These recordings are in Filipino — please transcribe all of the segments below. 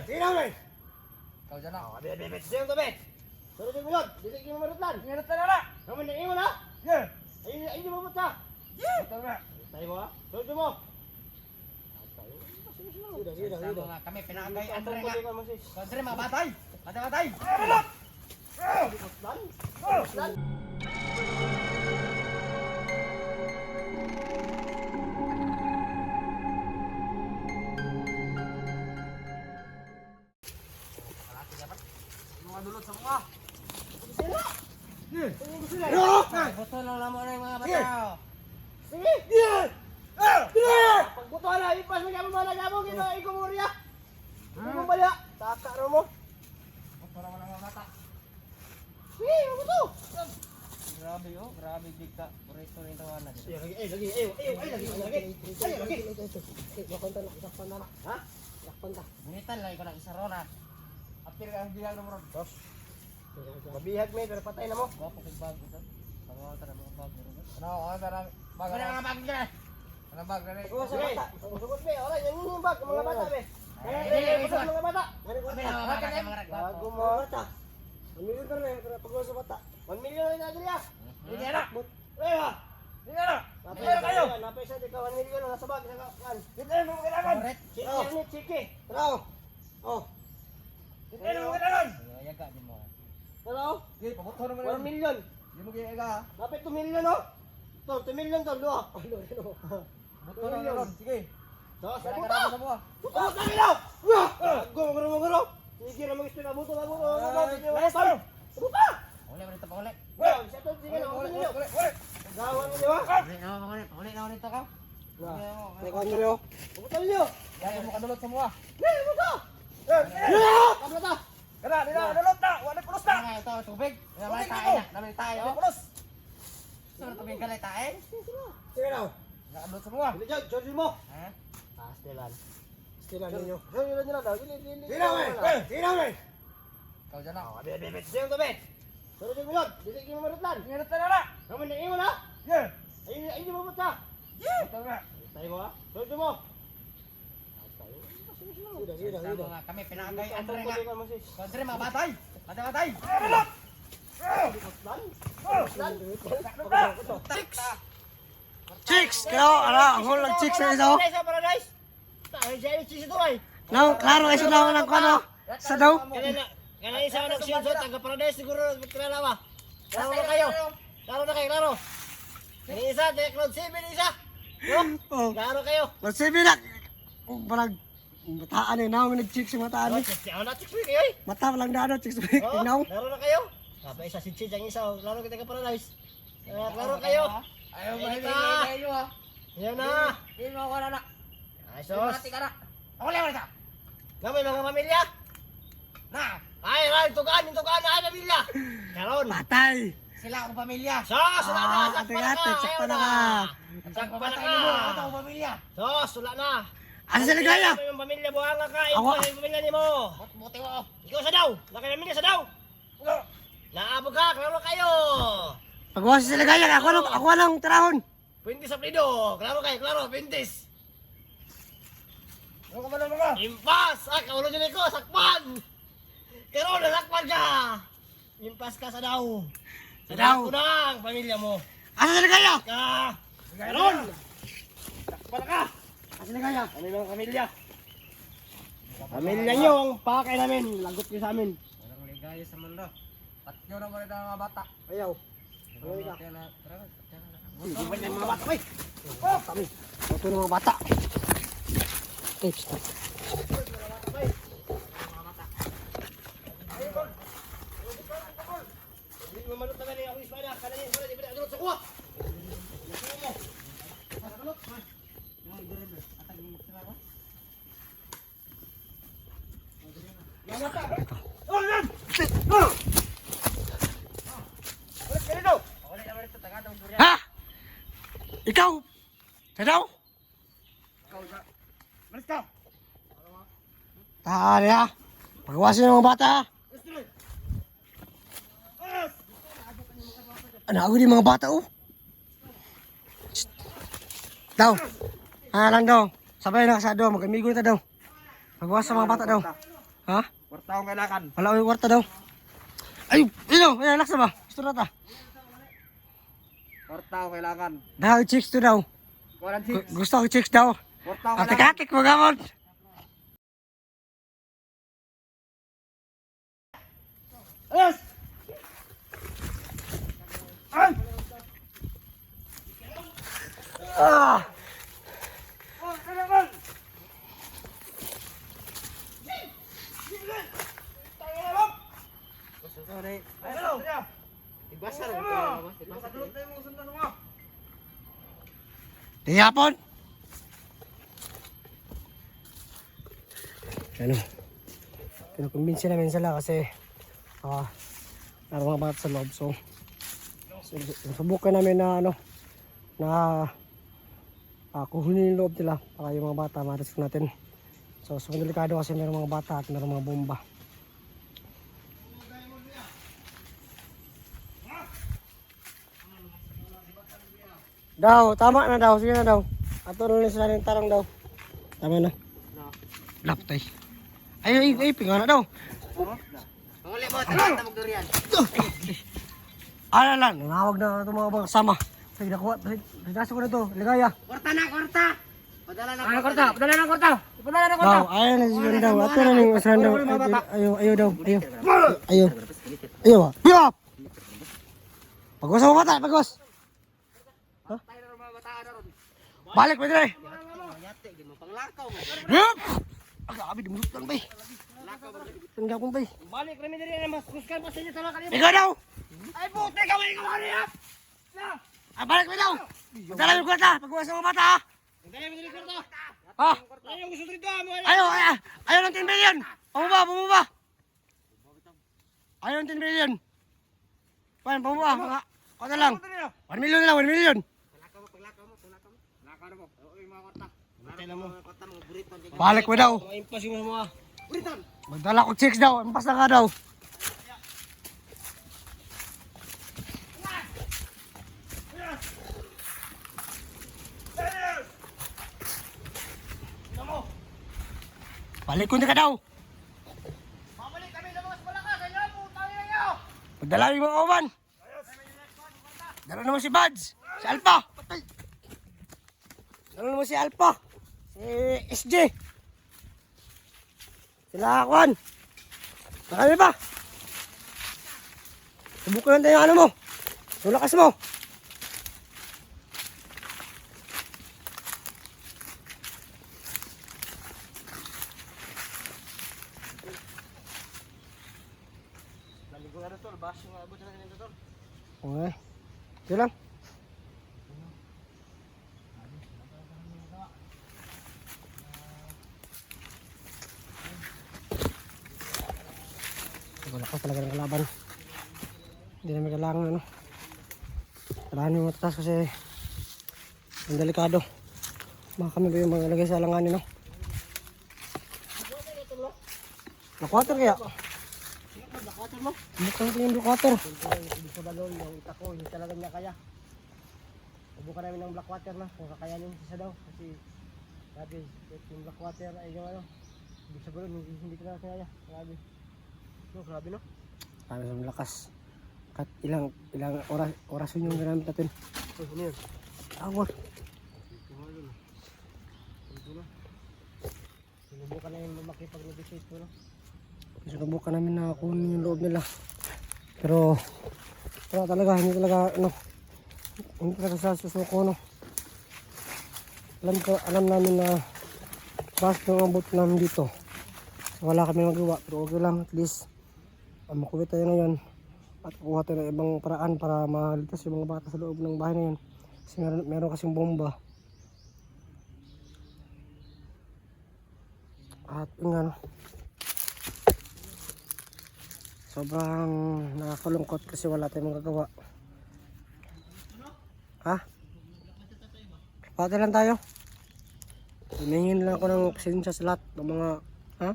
Sino, men? Ikaw dyan na. Bet. Sino to, bet? Sunod yung minod. Dili kayo marutlan. Ingat na na. Naman na ingon, ha? Yeah. Ay, di mo punta. Ito na. Tayo mo, ha? Sunod mo. Sama nga kami pinakagay. Andre nga. Ka, masis. Andre mga batay. Batay. Lan. Mga dulot sa mga. Sila. Sila. Ano? Buto lang naman na yung mga bata. Sige. Pagbuto na, ipas mo kamo mga nagamo kino ikumurya. Ano bala? Taka ro mo. Buto lang mga bata. Sige, buto. Grabe oh, grabe dikta. Burrito rin tawanan. Lagi. Ha? Bunitan lang ikaw ng isa ron ah. Apir ang bilang nomor 2. Mabihag may pero patay na mo. Gwapo kong bago to. Pangawatan ang mga bago ron. Ano na bago. Ano mga bago ka? Ano bago na rin? Sige. Sugot be, ora yan yung bag mga bata be. Mga bata. Bago mo. Ang million ka na pag sa bata. 1 million na dali ah. Hindi na. Eh ha. Hindi na. Napay kayo. Napay sa ka 1 million na sa bag sa kan. Hindi na mo kailangan. Chiki. Tara. Oh. Hindi na mo kailangan. Yaga din mo. Tara. Sige, pabuto naman 1 million. Hindi mo kaya yaga. Napay 2 million oh. To 2 million to duha. Buto na ron. Sige. Sa Kaya buta. ka sa buha. Buta ka nila. Goro. Sige na mag-istorya buto. Buta. Uli mo nito pa uli. Sige na. Uli. Gawan mo di ba? Uli na nito ka. Rekon mo rin. Buta niyo. Yan mo kadulot sa buha. Buta. Kamla ta. Kana, dila kadulot na. Wala pulos na. Ito tubig. Naman tayo na. Naman tayo. Pulos. Sunod tubig kalay tayo. Sige na. Nakadulot sa buha. Dili jud, jud mo. Ha? Pastilan. Pastilan ninyo. Pastilan nila daw. Dili. Sino men? Ikaw dyan na. Bet. Sino to bet? Sunod yung minod. Dili kayo marutlan. Ingat na na. Naman na ingon, ha? Yeah. Ay, di mo punta. Ito na. Tayo mo, ha? Sunod mo. Sama nga kami pinakagay. Andre nga. Ka, masis. Andre mga batay. Batay. Chicks, kaya ang hulang chicks na ito. Paradise. Tayo siya yung chicks ito ay. Now, klaro ay sila ng kano. Sa daw. Kana isa na siya sa taga Paradise siguro kilala. Klaro na kayo. Klaro. Ang isa, Cloud 7 isa. No? Oh, Klaro kayo. magsibi na. Parang mataan eh, namin nag-chicks yung mataan eh. Siya na chicks kayo eh. Mata lang na chicks week. Tingnan. Klaro na kayo. Tapos isa si Chid ang isa. Klaro kita ka Paradise. Klaro kayo. Ayaw mo Ayun hindi na. kayo ha. Yan na. Hindi mo ako na. Ay Sos. sos. Mati ka na. Ako lang ito. Nga may mga pamilya. Na. Ay, yung tugaan na ay pamilya. Karon. Patay. Sila akong pamilya. Sos, wala na. Ate-ate, sakpa na ka. Sakpa na Patay ka. mo. Ito ang pamilya. Sos, wala na. Ano sa ligaya? Ito yung pamilya, buhanga ka. Ito Awa. yung pamilya ni mo. Buti mo. Ikaw sa daw. Laki namin ka sa daw. Naabog ka, klaro kayo. Pagwas sa ligaya, ako lang tarahon. Pintis sa plido. Klaro kayo, klaro. Pintis. Ano ka ba naman ka? Impas. Kaulo dyan ko. Sakpan. Karon, nasakpan ka. Impas ka sa daw. Sa daw. Ko na ang pamilya mo. Ano sa ligaya? Ka. Karon. Sakpan ka. Ano sa ligaya? Ano yung pamilya? Pamilya nyo ang pakay namin. Lagot nyo sa amin. Walang ligaya sa mundo. Patyo na mo rin ang mga bata. Ayaw. Ano ka? Tara. Hindi ba yung mga bata, eh? Kami. Ito ng mga bata. Hindi mo manot na galing ako ispada. Kananin mo na, di ba na sa kuha? Ha? Ikaw? Sa daw? Malis ka! Tali ha. Pagwasin ng mga bata ha. Ano ako di mga bata oh. Shh. Daw. Lang daw. Sabay na ka sa daw. Mag-amigo na daw. Pagwasin ng mga bata daw. Ha? Kwarta akong kailangan. Wala ko yung kwarta daw. Ay, ay, laksa ba? Gusto na ta. Kwarta akong kailangan. Daw, chicks to daw. Walang chicks. Gusto ko chicks daw. Kwarta akong kailangan. Atik-atik mo gamon. Ayos! Ay! Ah! Oh, kailangan! Ibasa rin. Di hapon. Ano? Kinukumbinsi namin sila kasi meron mga bata sa loob. So subukan namin na kuhunin yung loob nila para yung mga bata ma-rescue natin. So delikado kasi meron mga bata at meron mga bomba. Daw, tama na daw. Sige na daw. Ato na sila ng tarang daw. Tama na. Laptay. Ay, pinga na daw. Panguli mo, tawag na magdurian. Ano lang, nanawag na itong mga kasama. Sige, nakuha. Pinaso ko na ito. Ligaya. Kwarta na, kwarta! Padala na Ano kwarta? Padala ng kwarta! Padala ng kwarta! Daw, ayaw na siguro daw. Ato na ng usahan daw. Ayaw daw. Ayaw. Ayaw ba? Ayaw! Pagwas mo mata, pagwas. Ha? Balik, pwede rin. Yate, di mo panglakaw mo. Yup! Agabi, dimusot lang ba eh. Tanda kong ba eh. Balik kami diri na mas kuskan pa sa inyo sa mga kanina. Ikaw daw! Ay puti ka may ikaw kanina. Ah, balik mo daw! Magdala yung kwarta, pagwas mo mata ha! Dali mo diri kwarta. Ha? Ayaw gusto dito mo. Ayaw ng 10 million! Pumaba! Ayaw ng 10 million! Pumaba! Kota lang! 1 million lang, 1 million! Paglakaw mo. Naka na mo. Oy mga kwarta. Kailan mo? Kwarta mo, buriton. Balik mo daw! Impas mo mga. Buriton! Magdala ko chicks daw, ampas na ka daw! Balik ko na ka daw! Babalik kami sa mga Malakas. Ayaw mo tawin na niyo. Magdala yung mga uman! Dala naman si Buds! Si Alpha! Patay! Dala naman si Alpha! Si SJ! Sila Kwan! Marami pa! Subukan lang tayo yung ano mo! Yung lakas mo! Naligo na tol, bas yung abot na nito tol. Okay. Ito lang. Malakas talaga ng kalaban. Hindi namin kailangan kailangan yung matatas kasi ang delikado. Baka kami yung mga lagay sa alanganin, no? Black water kaya? Blackwater mo? Bukan natin yung black water. Hindi sa balon, yung ita ko, hindi talaga niya kaya. Subukan namin ng blackwater na, kung kakayanin isa daw. Kasi, grabe, yung blackwater ay yung hindi sa balon, hindi ko na kaya. Grabe. No, grabe no? Para sa malakas. Kat ilang orason yung ginamit natin. Ano yun? Tawag. Sinubukan na yung makipag-negotiate ko, no? Sinubukan namin na kunin yung loob nila. Pero wala talaga, hindi talaga sa susuko, no? Alam namin na basta ng abot namin dito. Wala kami magawa, pero okay lang, at least makuha tayo na yan at kuha tayo ng ibang paraan para maligtas yung mga bata sa loob ng bahay na yan. Kasi meron kasing bomba. At yun nga, no? Sobrang nakakalungkot kasi wala tayong magagawa. Ha? Pati lang tayo. Hinihingin lang ako ng pasensya sa lahat ng mga ha?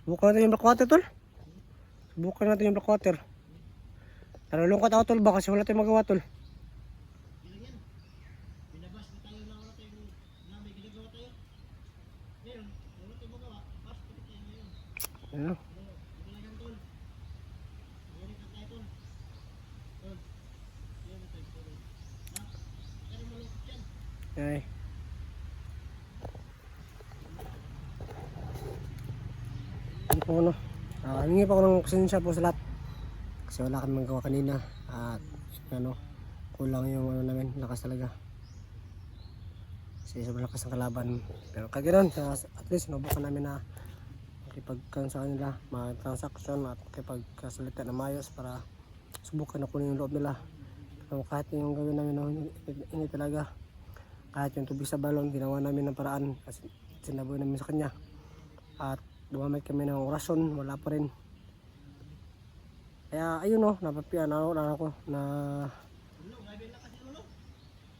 Subukan natin yung black water, tol. Subukan natin yung black water. Nalulungkot ako, tol, ba kasi wala tayong magawa, tol. Ayan. Okay. Ano po ano? Hingi pa ako ng pasensya po sa lahat. Kasi wala kami magawa kanina. At ano, kulang yung ano namin, lakas talaga. Kasi sobrang lakas ng kalaban. Pero kahit ganoon, at least sinubukan namin na makipagkan sa kanila, mag-transaction at makipagkasalita na mayos para subukan na kunin yung loob nila. Pero kahit yung gawin namin, no, hindi talaga. Kahit yung tubig sa balon, ginawa namin ng paraan kasi sinaboy namin sa kanya. At dumamit kami ng orasyon, wala pa rin. Kaya ayun no, napapian ako na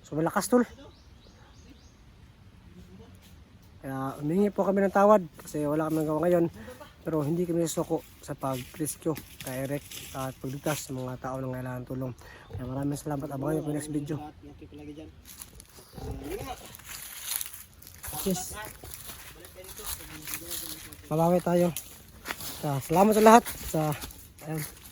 sobrang lakas tol. Kaya humingi po kami ng tawad kasi wala kami gawa ngayon. Pero hindi kami susuko sa pag-rescue kay Eric at pagligtas sa mga tao na kailangan tulong. Kaya maraming salamat. Abangan nyo po next video. Yes. Mabawi tayo. Salamat sa lahat. Ayun.